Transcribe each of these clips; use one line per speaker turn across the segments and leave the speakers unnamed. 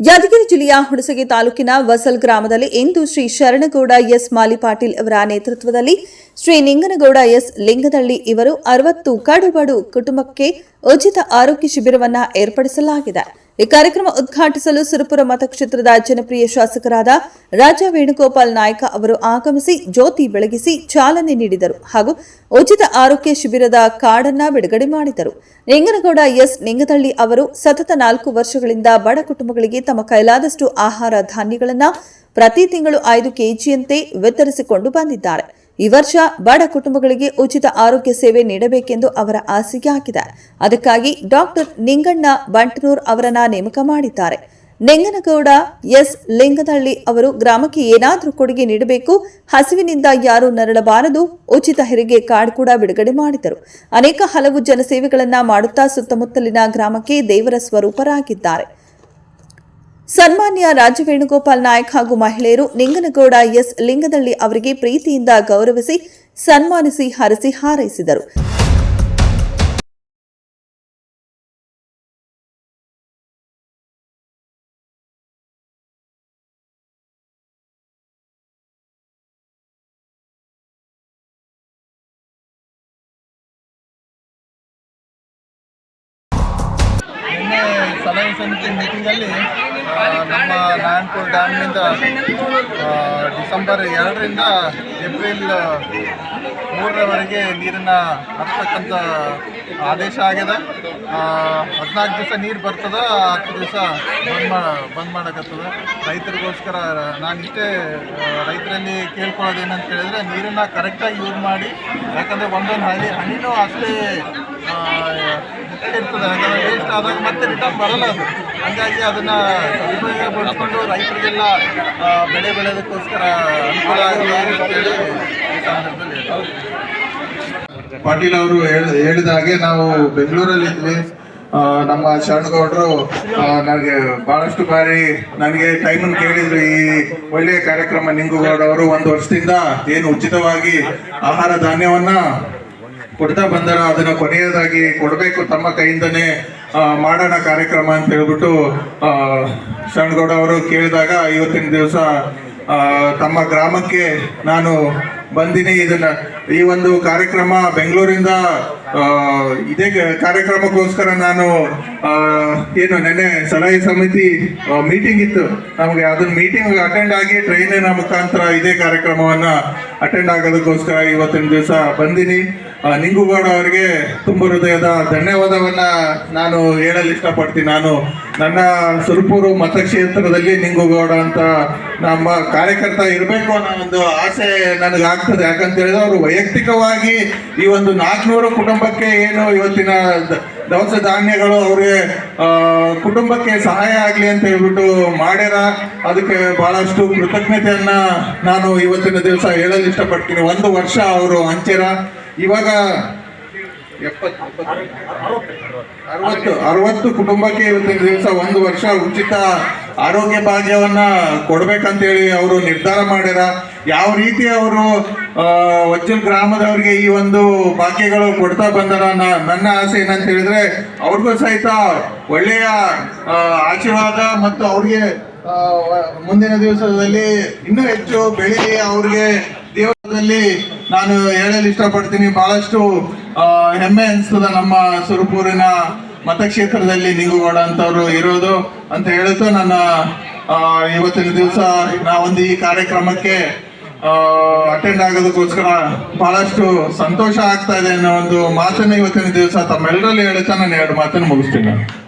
ಯಾದಗಿರಿ ಜಿಲ್ಲೆಯ ಹುಣಸಗಿ ತಾಲೂಕಿನ ವಸಲ್ ಗ್ರಾಮದಲ್ಲಿ ಇಂದು ಶ್ರೀ ಶರಣಗೌಡ ಎಸ್ ಮಾಲಿಪಾಟೀಲ್ ಅವರ ನೇತೃತ್ವದಲ್ಲಿ ಶ್ರೀ ನಿಂಗನಗೌಡ ಎಸ್ ಲಿಂಗದಳ್ಳಿ ಇವರು 60 ಕಡುಬಡು ಕುಟುಂಬಕ್ಕೆ ಉಚಿತ ಆರೋಗ್ಯ ಶಿಬಿರವನ್ನು ಏರ್ಪಡಿಸಲಾಗಿದೆ. ಈ ಕಾರ್ಯಕ್ರಮ ಉದ್ಘಾಟಿಸಲು ಸುರಪುರ ಮತಕ್ಷೇತ್ರದ ಜನಪ್ರಿಯ ಶಾಸಕರಾದ ರಾಜಾ ವೇಣುಗೋಪಾಲ್ ನಾಯ್ಕ ಅವರು ಆಗಮಿಸಿ ಜ್ಯೋತಿ ಬೆಳಗಿಸಿ ಚಾಲನೆ ನೀಡಿದರು ಹಾಗೂ ಉಚಿತ ಆರೋಗ್ಯ ಶಿಬಿರದ ಕಾರ್ಡ್ ಬಿಡುಗಡೆ ಮಾಡಿದರು. ನಿಂಗನಗೌಡ ಎಸ್ ಲಿಂಗದಳ್ಳಿ ಅವರು ಸತತ 4 ವರ್ಷಗಳಿಂದ ಬಡ ಕುಟುಂಬಗಳಿಗೆ ತಮ್ಮ ಕೈಲಾದಷ್ಟು ಆಹಾರ ಧಾನ್ಯಗಳನ್ನು ಪ್ರತಿ ತಿಂಗಳು 5 ಕೆಜಿಯಂತೆ ವಿತರಿಸಿಕೊಂಡು ಬಂದಿದ್ದಾರೆ. ಈ ವರ್ಷ ಬಡ ಕುಟುಂಬಗಳಿಗೆ ಉಚಿತ ಆರೋಗ್ಯ ಸೇವೆ ನೀಡಬೇಕೆಂದು ಅವರ ಆಸೆಯಾಗಿದೆ. ಅದಕ್ಕಾಗಿ ಡಾಕ್ಟರ್ ನಿಂಗಣ್ಣ ಬಂಟನೂರ್ ಅವರನ್ನ ನೇಮಕ ಮಾಡಿದ್ದಾರೆ. ನಿಂಗನಗೌಡ ಎಸ್ ಲಿಂಗದಳ್ಳಿ ಅವರು ಗ್ರಾಮಕ್ಕೆ ಏನಾದರೂ ಕೊಡುಗೆ ನೀಡಬೇಕು, ಹಸಿವಿನಿಂದ ಯಾರೂ ನರಳಬಾರದು, ಉಚಿತ ಹೆರಿಗೆ ಕಾರ್ಡ್ ಕೂಡ ಬಿಡುಗಡೆ ಮಾಡಿದರು. ಅನೇಕ ಹಲವು ಜನಸೇವೆಗಳನ್ನ ಮಾಡುತ್ತಾ ಸುತ್ತಮುತ್ತಲಿನ ಗ್ರಾಮಕ್ಕೆ ದೇವರ ಸ್ವರೂಪರಾಗಿದ್ದಾರೆ. ಸನ್ಮಾನ್ಯ ರಾಜ ವೇಣುಗೋಪಾಲ್ ನಾಯ್ಕ ಹಾಗೂ ಮಹಿಳೆಯರು ನಿಂಗನಗೌಡ ಎಸ್ ಲಿಂಗದಳ್ಳಿ ಅವರಿಗೆ ಪ್ರೀತಿಯಿಂದ ಗೌರವಿಸಿ ಸನ್ಮಾನಿಸಿ ಹರಸಿ ಹಾರೈಸಿದರು.
ಸಲಹೆ ಸಮಿತಿ ಮೀಟಿಂಗಲ್ಲಿ ನಮ್ಮ ನಾರಾಯಣಪುರ ಡ್ಯಾಮ್ನಿಂದ ಡಿಸೆಂಬರ್ 2ರಿಂದ ಏಪ್ರಿಲ್ 3ರವರೆಗೆ ನೀರನ್ನು ಹರಿಸ್ತಕ್ಕಂಥ ಆದೇಶ ಆಗಿದೆ. 14 ದಿವಸ ನೀರು ಬರ್ತದೆ, 10 ದಿವಸ ಬಂದ್ ಮಾಡಕತ್ತದ. ರೈತರಿಗೋಸ್ಕರ ನಾನಿಷ್ಟೇ ರೈತರಲ್ಲಿ ಕೇಳ್ಕೊಳ್ಳೋದೇನಂತ ಹೇಳಿದ್ರೆ, ನೀರನ್ನು ಕರೆಕ್ಟಾಗಿ ಯೂಸ್ ಮಾಡಿ. ಯಾಕಂದರೆ ಒಂದೊಂದು ಹನಿನೂ ಅಷ್ಟೇ ಇರ್ತದೆ. ಯಾಕಂದರೆ ವೇಸ್ಟ್ ಆದಾಗ ಮತ್ತೆ ರಿಟರ್ನ್ ಬರಲ್ಲ ಅದು. ಹಾಗಾಗಿ ಅದನ್ನು ಸದುಪಯೋಗಪಡಿಸ್ಕೊಂಡು ರೈತರಿಗೆಲ್ಲ ಬೆಳೆ ಬೆಳೆಯೋದಕ್ಕೋಸ್ಕರ ಅನುಕೂಲ ಆಗಲಿ ಅಂತೇಳಿ ಈ ಸಂದರ್ಭದಲ್ಲಿ ಪಾಟೀಲ್ ಅವರು ಹೇಳಿದ ಹಾಗೆ ನಾವು ಬೆಂಗಳೂರಲ್ಲಿದ್ವಿ. ನಮ್ಮ ಶರಣಗೌಡರು ನನಗೆ ಭಾಳಷ್ಟು ಬಾರಿ ನನಗೆ ಟೈಮನ್ನು ಕೇಳಿದ್ರು. ಈ ಒಳ್ಳೆಯ ಕಾರ್ಯಕ್ರಮ ನಿಂಗನಗೌಡ ಅವರು 1 ವರ್ಷದಿಂದ ಏನು ಉಚಿತವಾಗಿ ಆಹಾರ ಧಾನ್ಯವನ್ನ ಕೊಡ್ತಾ ಬಂದಾರ, ಅದನ್ನ ಕೊನೆಯದಾಗಿ ಕೊಡಬೇಕು, ತಮ್ಮ ಕೈಯಿಂದನೇ ಮಾಡೋಣ ಕಾರ್ಯಕ್ರಮ ಅಂತ ಹೇಳ್ಬಿಟ್ಟು ಶರಣಗೌಡ ಅವರು ಕೇಳಿದಾಗ ಇವತ್ತಿನ ದಿವಸ ತಮ್ಮ ಗ್ರಾಮಕ್ಕೆ ನಾನು ಬಂದಿನಿ. ಈ ಒಂದು ಕಾರ್ಯಕ್ರಮ ಬೆಂಗಳೂರಿಂದ ಇದೇ ಕಾರ್ಯಕ್ರಮಕ್ಕೋಸ್ಕರ ನಾನು ಏನು ನೆನ್ನೆ ಸಲಹೆ ಸಮಿತಿ ಮೀಟಿಂಗ್ ಇತ್ತು ನಮಗೆ, ಅದನ್ನ ಮೀಟಿಂಗ್ ಅಟೆಂಡ್ ಆಗಿ ಟ್ರೈನಿನ ಮುಖಾಂತರ ಇದೇ ಕಾರ್ಯಕ್ರಮವನ್ನ ಅಟೆಂಡ್ ಆಗೋದಕ್ಕೋಸ್ಕರ ಇವತ್ತಿನ ದಿವಸ ಬಂದಿನಿ. ನಿಂಗನಗೌಡ ಅವರಿಗೆ ತುಂಬ ಹೃದಯದ ಧನ್ಯವಾದವನ್ನ ನಾನು ಹೇಳಲು ಇಷ್ಟಪಡ್ತೀನಿ. ನಾನು ನನ್ನ ಸುರಪುರ ಮತಕ್ಷೇತ್ರದಲ್ಲಿ ನಿಂಗನಗೌಡ ಅಂತ ನಮ್ಮ ಕಾರ್ಯಕರ್ತ ಇರಬೇಕು ಅನ್ನೋ ಒಂದು ಆಸೆ ನನಗಾಗ್ತದೆ. ಯಾಕಂತ ಹೇಳಿದ್ರೆ ಅವರು ವೈಯಕ್ತಿಕವಾಗಿ ಈ ಒಂದು 400 ಕುಟುಂಬಕ್ಕೆ ಏನು ಇವತ್ತಿನ ದವಸ ಧಾನ್ಯಗಳು ಅವ್ರಿಗೆ ಕುಟುಂಬಕ್ಕೆ ಸಹಾಯ ಆಗಲಿ ಅಂತ ಹೇಳ್ಬಿಟ್ಟು ಮಾಡ್ಯಾರ. ಅದಕ್ಕೆ ಬಹಳಷ್ಟು ಕೃತಜ್ಞತೆಯನ್ನ ನಾನು ಇವತ್ತಿನ ದಿವಸ ಹೇಳಲು ಇಷ್ಟಪಡ್ತೀನಿ. 1 ವರ್ಷ ಅವರು ಹಂಚ್ಯಾರ. ಇವಾಗ 60 ಕುಟುಂಬಕ್ಕೆ ಇವತ್ತಿನ ದಿವಸ 1 ವರ್ಷ ಉಚಿತ ಆರೋಗ್ಯ ಭಾಗ್ಯವನ್ನ ಕೊಡ್ಬೇಕಂತೇಳಿ ಅವರು ನಿರ್ಧಾರ ಮಾಡ್ಯಾರ. ಯಾವ ರೀತಿ ಅವರು ವಜ್ಜಲ್ ಗ್ರಾಮದವ್ರಿಗೆ ಈ ಒಂದು ಭಾಗ್ಯಗಳು ಕೊಡ್ತಾ ಬಂದಾರ. ನನ್ನ ಆಸೆ ಏನಂತ ಹೇಳಿದ್ರೆ, ಅವ್ರಿಗೂ ಸಹಿತ ಒಳ್ಳೆಯ ಆಶೀರ್ವಾದ ಮತ್ತು ಅವ್ರಿಗೆ ಮುಂದಿನ ದಿವಸದಲ್ಲಿ ಇನ್ನೂ ಹೆಚ್ಚು ಬೆಳೀಲಿ. ಅವ್ರಿಗೆ ದೇವರಲ್ಲಿ ನಾನು ಹೇಳಲು ಇಷ್ಟಪಡ್ತೀನಿ. ಬಹಳಷ್ಟು ಹೆಮ್ಮೆ ಅನಿಸ್ತದ ನಮ್ಮ ಸುರಪುರಿನ ಮತಕ್ಷೇತ್ರದಲ್ಲಿ ನಿಂಗನಗೌಡ ಅಂತವ್ರು ಇರೋದು ಅಂತ ಹೇಳುತ್ತಾ ನನ್ನ ಇವತ್ತಿನ ದಿವಸ ನಾವೊಂದು ಈ ಕಾರ್ಯಕ್ರಮಕ್ಕೆ ಅಟೆಂಡ್ ಆಗೋದಕ್ಕೋಸ್ಕರ ಬಹಳಷ್ಟು ಸಂತೋಷ ಆಗ್ತಾ ಇದೆ ಅನ್ನೋ ಒಂದು ಮಾತನ್ನು ಇವತ್ತಿನ ದಿವಸ ತಮ್ಮೆಲ್ಲರಲ್ಲಿ ಹೇಳುತ್ತಾ ನಾನು 2 ಮಾತನ್ನು ಮುಗಿಸ್ತೀನಿ.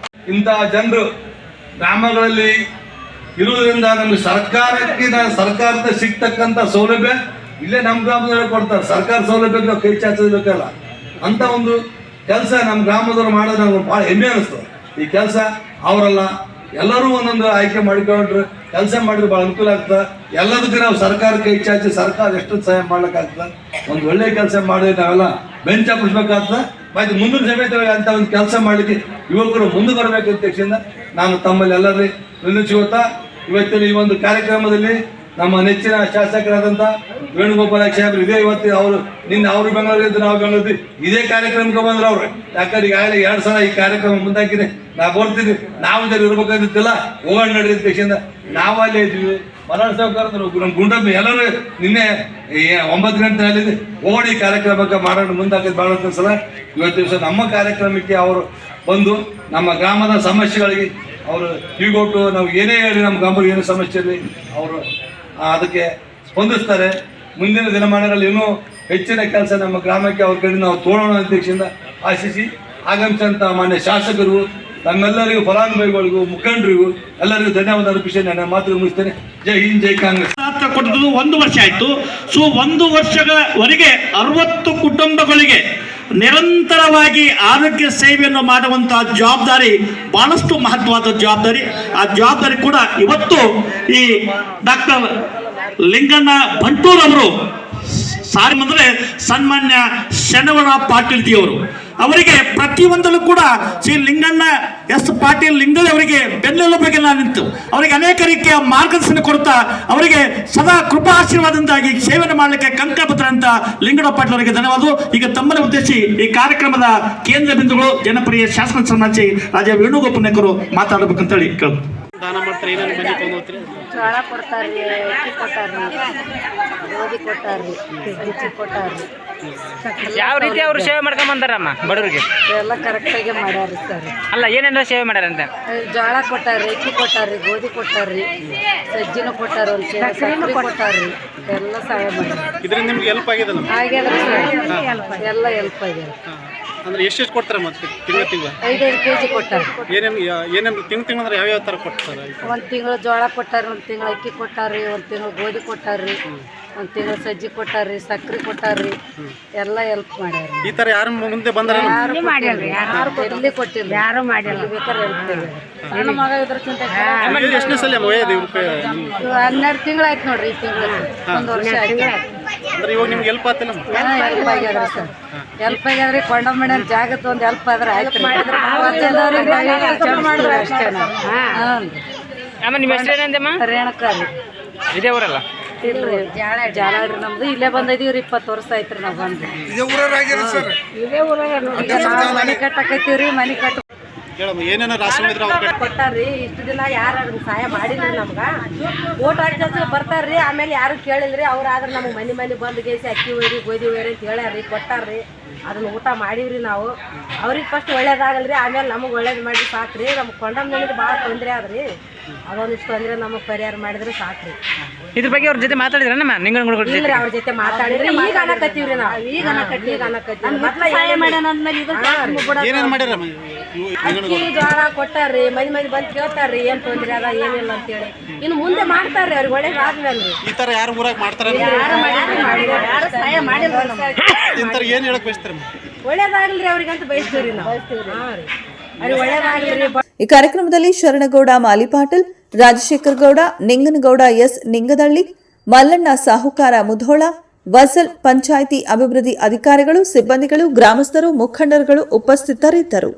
ಇಂತಹ ಜನರು ಗ್ರಾಮಗಳಲ್ಲಿ ಇರುವುದರಿಂದ ನಮಗೆ ಸರ್ಕಾರದ ಸಿಗ್ತಕ್ಕಂಥ ಸೌಲಭ್ಯ ಇಲ್ಲೇ ನಮ್ಮ ಗ್ರಾಮದಲ್ಲಿ ಕೊಡ್ತಾರೆ. ಸರ್ಕಾರ ಸೌಲಭ್ಯ ನಾವು ಕೈ ಚಾಚಬೇಕಲ್ಲ ಅಂತ ಒಂದು ಕೆಲಸ ನಮ್ಮ ಗ್ರಾಮದವ್ರು ಮಾಡೋದು ನಮ್ಗೆ ಭಾಳ ಹೆಮ್ಮೆ ಅನಿಸ್ತದೆ. ಈ ಕೆಲಸ ಅವರೆಲ್ಲ ಎಲ್ಲರೂ ಒಂದೊಂದು ಆಯ್ಕೆ ಮಾಡಿಕೊಂಡ್ರೆ ಕೆಲಸ ಮಾಡಿದ್ರೆ ಭಾಳ ಅನುಕೂಲ ಆಗ್ತದೆ. ಎಲ್ಲದಕ್ಕೂ ನಾವು ಸರ್ಕಾರಕ್ಕೆ ಕೈ ಚಾಚಿ ಸರ್ಕಾರ ಎಷ್ಟು ಸಹಾಯ ಮಾಡ್ಲಿಕ್ಕಾಗ್ತದೆ. ಒಂದು ಒಳ್ಳೆಯ ಕೆಲಸ ಮಾಡಿದ್ರೆ ನಾವೆಲ್ಲ ಬೆಂಚ್ ಹಾಕಿಸ್ಬೇಕಾಗ್ತದೆ. ಮತ್ತು ಮುಂದಿನ ಸಮೇತ ಅಂತ ಒಂದು ಕೆಲಸ ಮಾಡಲಿಕ್ಕೆ ಯುವಕರು ಮುಂದೆ ಬರಬೇಕಂತ ನಾನು ತಮ್ಮಲ್ಲಿ ಎಲ್ಲರೂ ನಿಲ್ಲಿಸುತ್ತಾ ಇವತ್ತಿನ ಈ ಒಂದು ಕಾರ್ಯಕ್ರಮದಲ್ಲಿ ನಮ್ಮ ನೆಚ್ಚಿನ ಶಾಸಕರಾದಂಥ ವೇಣುಗೋಪಾಲ ಸಾಹೇಬ್ರು ಇದೇ ಇವತ್ತು ಅವರು ಅವರು ಬೆಂಗಳೂರಿದ್ದು ನಾವು ಬೆಂಗಳೂರು ಇದೇ ಕಾರ್ಯಕ್ರಮಕ್ಕೆ ಬಂದ್ರು ಅವ್ರು. ಯಾಕಂದ್ರೆ ಈಗಾಗಲೇ 2 ಸಲ ಈ ಕಾರ್ಯಕ್ರಮ ಮುಂದಾಕಿದೆ. ನಾವು ಬರ್ತಿದ್ವಿ, ನಾವು ಜನ ಇರ್ಬೇಕಾಗಿತ್ತಿಲ್ಲ, ಹೋಗೋಣ ನಡ್ರಿ ದೇಶದಿಂದ ನಾವು ಅಲ್ಲೇ ಇದ್ವಿ. ಮಲಾಡ್ ಸಾವ್ಕಾರ ನಮ್ಮ ಗುಂಡಮ್ಮ ಎಲ್ಲರೂ ನಿನ್ನೆ 9 ಗಂಟೆ ಅಲ್ಲಿದೆ ಹೋಗೋಣ ಈ ಕಾರ್ಯಕ್ರಮಕ್ಕೆ ಮಾಡೋಣ ಮುಂದಾಕಿದ್ದು ಭಾಳ ಸಲ. ಇವತ್ತು ದಿವಸ ನಮ್ಮ ಕಾರ್ಯಕ್ರಮಕ್ಕೆ ಅವರು ಬಂದು ನಮ್ಮ ಗ್ರಾಮದ ಸಮಸ್ಯೆಗಳಿಗೆ ಅವರು ಕಿವಿಗೊಟ್ಟು ನಾವು ಏನೇ ಹೇಳಿ ನಮ್ಮ ಗ್ರಾಮದಲ್ಲಿ ಏನೋ ಸಮಸ್ಯೆ ಇರಲಿ ಅವರು ಅದಕ್ಕೆ ಸ್ಪಂದಿಸ್ತಾರೆ. ಮುಂದಿನ ದಿನಮಾನಗಳಲ್ಲಿ ಇನ್ನೂ ಹೆಚ್ಚಿನ ಕೆಲಸ ನಮ್ಮ ಗ್ರಾಮಕ್ಕೆ ಅವ್ರ ಕಡೆ ನಾವು ತೋಳೋಣ ಅಧ್ಯಕ್ಷದಿಂದ ಆಶಿಸಿ ಆಗಮಿಸಿದಂಥ ಮಾನ್ಯ ಶಾಸಕರು ನಮ್ಮೆಲ್ಲರಿಗೂ ಫಲಾನುಭವಿಗಳಿಗೂ ಮುಖಂಡರಿಗೂ ಎಲ್ಲರಿಗೂ ಧನ್ಯವಾದ ಅರ್ಪಿಸಿ ನನ್ನ ಮಾತು ಮುಗಿಸ್ತೇನೆ. ಜೈ ಹಿಂದ್, ಜೈ ಕಾಂಗ್ರೆಸ್.
ಕೊಟ್ಟದ್ದು 1 ವರ್ಷ ಆಯಿತು. ಸೊ 1 ವರ್ಷಗಳವರೆಗೆ 60 ಕುಟುಂಬಗಳಿಗೆ ನಿರಂತರವಾಗಿ ಆರೋಗ್ಯ ಸೇವೆಯನ್ನು ಮಾಡುವಂತಹ ಜವಾಬ್ದಾರಿ ಬಹಳಷ್ಟು ಮಹತ್ವವಾದ ಜವಾಬ್ದಾರಿ. ಆ ಜವಾಬ್ದಾರಿ ಕೂಡ ಇವತ್ತು ಈ ಡಾಕ್ಟರ್ ಲಿಂಗಣ್ಣ ಬಂಟೂರ್ ಅವರು ಸಾರಿ ಅಂದರೆ ಸನ್ಮಾನ್ಯ ಶನವರ ಪಾಟೀಲ್ ಜಿಯವರು ಅವರಿಗೆ ಪ್ರತಿಯೊಂದಲ್ಲೂ ಕೂಡ ಶ್ರೀ ಲಿಂಗಣ್ಣ ಎಸ್ ಪಾಟೀಲ್ ಲಿಂಗಣ್ಣ ಅವರಿಗೆ ಬೆನ್ನೆಲುಬಾಗಿ ನಿಂತು ಅವರಿಗೆ ಅನೇಕ ರೀತಿಯ ಮಾರ್ಗದರ್ಶನ ಕೊಡ್ತಾ ಅವರಿಗೆ ಸದಾ ಕೃಪಾ ಆಶೀರ್ವಾದದಿಂದಾಗಿ ಸೇವೆಯನ್ನು ಮಾಡಲಿಕ್ಕೆ ಕಂಕಪತ್ರ ಲಿಂಗಣ್ಣ ಪಾಟೀಲ್ ಅವರಿಗೆ ಧನ್ಯವಾದ. ಈಗ ತಮ್ಮನ್ನು ಉದ್ದೇಶಿಸಿ ಈ ಕಾರ್ಯಕ್ರಮದ ಕೇಂದ್ರ ಬಿಂದುಗಳು ಜನಪ್ರಿಯ ಶಾಸಕ ಸನ್ಮಾನಿಸಿ ರಾಜ ವೇಣುಗೋಪಾಲ್ ಮಾತಾಡಬೇಕಂತೇಳಿ ಕೇಳ್ಬೋದು. ದಾನ ಮಾಡ್ತಾರೆ, ಏನೇನು ಬನ್ನಿ ತೊಗೊಂಡು ಹೋಗ್ತೀರಿ?
ಜೋಳ ಕೊಡ್ತಾರ್ರಿ, ಅಕ್ಕಿ ಕೊಟ್ಟಾರ್ರಿ, ಗೋಧಿ ಕೊಟ್ಟಾರ್ರಿ, ಸಜ್ಜಿ ಕೊಟ್ಟಾರ್ರಿ.
ಯಾವ ರೀತಿ ಅವರು ಸೇವೆ ಮಾಡ್ಕೊಂಡ್ ಬಂದಾರಮ್ಮ ಬಡವರಿಗೆ?
ಎಲ್ಲ ಕರೆಕ್ಟಾಗಿ ಮಾಡ್ಯಾರಿ ಸರ್.
ಅಲ್ಲ ಏನೇನ ಸೇವೆ ಮಾಡ್ಯಾರಂತ?
ಜೋಳ ಕೊಟ್ಟಾರ್ರಿ, ಅಕ್ಕಿ ಕೊಟ್ಟಾರ್ರಿ, ಗೋಧಿ ಕೊಟ್ಟಾರ್ರಿ, ಸಜ್ಜಿನೂ ಕೊಟ್ಟಾರ, ಸಕ್ಕರೆ ಕೊಟ್ಟಾರ್ರಿ, ಎಲ್ಲ ಸಹಾಯ ಮಾಡ್ಯಾರ.
ಇದರಿಂದ ನಿಮ್ಗೆ ಹೆಲ್ಪ್ ಆಗಿದೆ?
ಆಗ್ಯಾದ್ರಿ ಸರ್, ಎಲ್ಲ ಹೆಲ್ಪ್ ಆಗ್ಯಾರ.
ಅಂದ್ರೆ ಎಷ್ಟು ಕೊಡ್ತಾರೆ ಮತ್ತೆ ತಿಂಗಳ
5 kg ಕೊಟ್ಟಾರ.
ಏನೇನು ತಿಂಗಳು ಅಂದ್ರೆ ಯಾವ್ಯಾವ ಥರ ಕೊಡ್ತಾರೆ?
1 ತಿಂಗಳು ಜೋಳ ಕೊಟ್ಟಾರಿ, 1 ತಿಂಗಳು ಅಕ್ಕಿ ಕೊಟ್ಟಾರ್ರಿ, 1 ತಿಂಗಳು ಗೋಧಿ ಕೊಟ್ಟಾರ್ರಿ, 1 ತಿಂಗಳು ಸಜ್ಜಿ ಕೊಟ್ಟಾರ್ರಿ, ಸಕ್ಕರೆ ಕೊಟ್ಟಾರ್ರಿ, ಎಲ್ಲ ಹೆಲ್ಪ್ ಮಾಡ್ಯಾರ.
ಈ ಥರ ಯಾರು ಮುಂದೆ ಬಂದ್ರೆ
ಎಲ್ಲಿ ಕೊಟ್ಟಿಲ್ಲ, ಯಾರು ಮಾಡಿಲ್ಲ, ಬೇಕಾದ್ರೆ ಹೆಲ್ಪ್ ಆಗ್ಯಾರ. ನನ್ನ ಮಗ ಇದ್ರಕ್ಕಿಂತ
ಎಷ್ಟನೇ ಸಲ
12 ತಿಂಗಳು ಆಯ್ತು ನೋಡ್ರಿ. ಈ ತಿಂಗಳು 1 ವರ್ಷ ಆಯ್ತು.
ಅಂದ್ರೆ ಇವಾಗ ನಿಮ್ಗೆ ಹೆಲ್ಪ್ ಆಗ್ತಿಲ್ಲ?
ಹೆಲ್ಪ್ ಆಗ್ಯಾದ್ರಿ ಸರ್, ಹೆಲ್ಪ್ ಆಗ್ಯಾದ್ರಿ. ಕೊಂಡಮ್ಮನ ಜಾಗತ್ತು ಒಂದು ಹೆಲ್ಪ್ ಆದ್ರೆ ಆಯ್ತು. ಅಷ್ಟೇ
ಅಮ್ಮ ನಿಮ್ಮ ಹೆಸರು ಏನಂದಮ್ಮ?
ರೇಣುಕಾರಿ.
ಇದೇ ಊರಲ್ಲ?
ಇಲ್ರಿ, ಜಾಲಾಡ್ರಿ ನಮ್ದು. ಇಲ್ಲೇ ಬಂದಿದೀವ್ರಿ, 20 ವರ್ಷ ಆಯ್ತ್ರಿ ನಾವು ಬಂದು. ಇದೇ ಊರಾಗ ಮನೆ ಕಟ್ಟಕೈತಿವ್ರಿ. ಮನೆ ಕಟ್ಟ
ಏನೇನೋ ರಾಶಿ
ಕೊಟ್ಟಾರ್ರಿ. ಇಷ್ಟು ದಿನ ಯಾರು ಅದನ್ನ ಸಹಾಯ ಮಾಡಿಲ್ಲ ನಮ್ಗ. ಓಟ್ ಹಾಕಿ ಬರ್ತಾರ್ರಿ, ಆಮೇಲೆ ಯಾರು ಕೇಳಿಲ್ರಿ. ಅವ್ರಾದ್ರೆ ನಮ್ಗೆ ಮನೆ ಬಂದು ಗೇಸಿ ಅಕ್ಕಿ ಒಯ್ರಿ, ಗೋಧಿ ಒಯ್ರಿ ಅಂತ ಹೇಳ್ಯಾರ್ರಿ, ಕೊಟ್ಟಾರ್ರಿ. ಅದನ್ನ ಊಟ ಮಾಡೀವ್ರಿ ನಾವು. ಅವ್ರಿಗೆ ಫಸ್ಟ್ ಒಳ್ಳೇದಾಗಲ್ರಿ, ಆಮೇಲೆ ನಮಗೆ ಒಳ್ಳೇದು ಮಾಡಿ ಸಾಕ್ರಿ. ನಮ್ಗೆ ಕೊಂಡಮ್ಮನಿಗೆ ಭಾಳ ತೊಂದರೆ ಆದ್ರಿ. ಅದೊಂದಿಷ್ಟು ತೊಂದರೆ ನಮಗೆ ಪರಿಹಾರ ಮಾಡಿದ್ರೆ ಸಾಕ್ರಿ.
ಇದ್ರ ಬಗ್ಗೆ ಅವ್ರ ಜೊತೆ ಮಾತಾಡಿದ್ರ ನಮ್ಮ ನಿಂಗಣ್ಣ?
ಇಲ್ರಿ, ಅವ್ರ ಜೊತೆ ಮಾತಾಡಿದ್ರಿ. ಈಗ ಅನ್ನಕತ್ತೀವ್ರಿ ನಾವು. ಈಗ ಅನ್ನಕತ್ತೀವಿ ಮೊದ್ಲ ಸಹಾಯ ಮಾಡ್ಯಾನ ಅಂದ್ಮೇಲೆ ಅಕ್ಕಿ ಜೋಳ ಕೊಟ್ಟಾರ್ರಿ. ಮನೆ ಬಂದು ಕೇಳ್ತಾರ್ರಿ ಏನ್ ತೊಂದ್ರೆ ಅದ ಏನಿಲ್ಲ ಅಂತೇಳಿ. ಇನ್ನು ಮುಂದೆ ಮಾಡ್ತಾರ್ರಿ, ಅವ್ರಿಗೆ ಒಳ್ಳೇದಾದ್ಮೇಲೆ.
ಈ ತರ ಯಾರು ಊರಾಗ ಮಾಡ್ತಾರೆ?
ಯಾರು ಸಹಾಯ ಮಾಡಿಲ್ಲ.
ಏನ್ ಹೇಳಕ್ ಬಯಸ್ತಾರೆ?
ಒಳ್ಳೇದಾಗಲ್ರಿ ಅವ್ರಿಗಂತ ಬಯಸ್ತೀವ್ರಿ ನಾವು. ಅವ್ರಿಗೆ ಒಳ್ಳೇದಾಗಲ್ರಿ.
ಈ ಕಾರ್ಯಕ್ರಮದಲ್ಲಿ ಶರಣಗೌಡ ಮಾಲಿಪಾಟೀಲ್, ರಾಜಶೇಖರ್ ಗೌಡ, ನಿಂಗನಗೌಡ ಎಸ್ ನಿಂಗದಳ್ಳಿ, ಮಲ್ಲಣ್ಣ ಸಾಹುಕಾರ ಮುಧೋಳ, ವಸಲ್ ಪಂಚಾಯಿತಿ ಅಭಿವೃದ್ಧಿ ಅಧಿಕಾರಿಗಳು, ಸಿಬ್ಬಂದಿಗಳು, ಗ್ರಾಮಸ್ಥರು, ಮುಖಂಡರುಗಳು ಉಪಸ್ಥಿತರಿದ್ದರು.